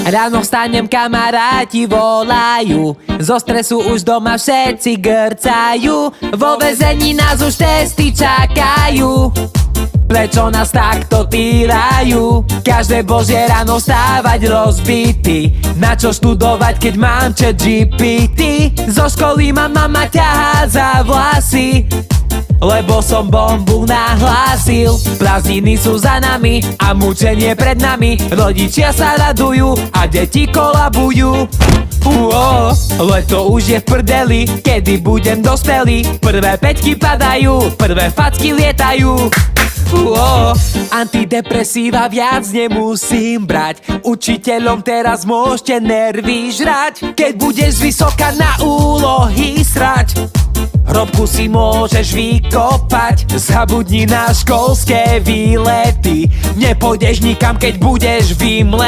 Ráno vstanem, kamaráti volajú, zo stresu už doma všetci grcajú. Vo väzení nás už testy čakajú, prečo nás takto týrajú? Každé božie ráno vstávať rozbitý, na čo študovať, keď mám ChatGPT? Zo školy ma mama ťahá za vlasy, lebo som bombu nahlásil. Prázdniny sú za nami a mučenie pred nami, rodičia sa radujú a deti kolabujú. Leto už je v prdeli, kedy budem dospelý? Prvé peťky padajú, prvé facky lietajú. Antidepresíva viac nemusím brať, učiteľom teraz môžete nervy žrať. Keď budeš vysoká na úlohy srať, hrobku si môžeš vykopať. Zabudni na školské výlety, nepôjdeš nikam, keď budeš vymletý.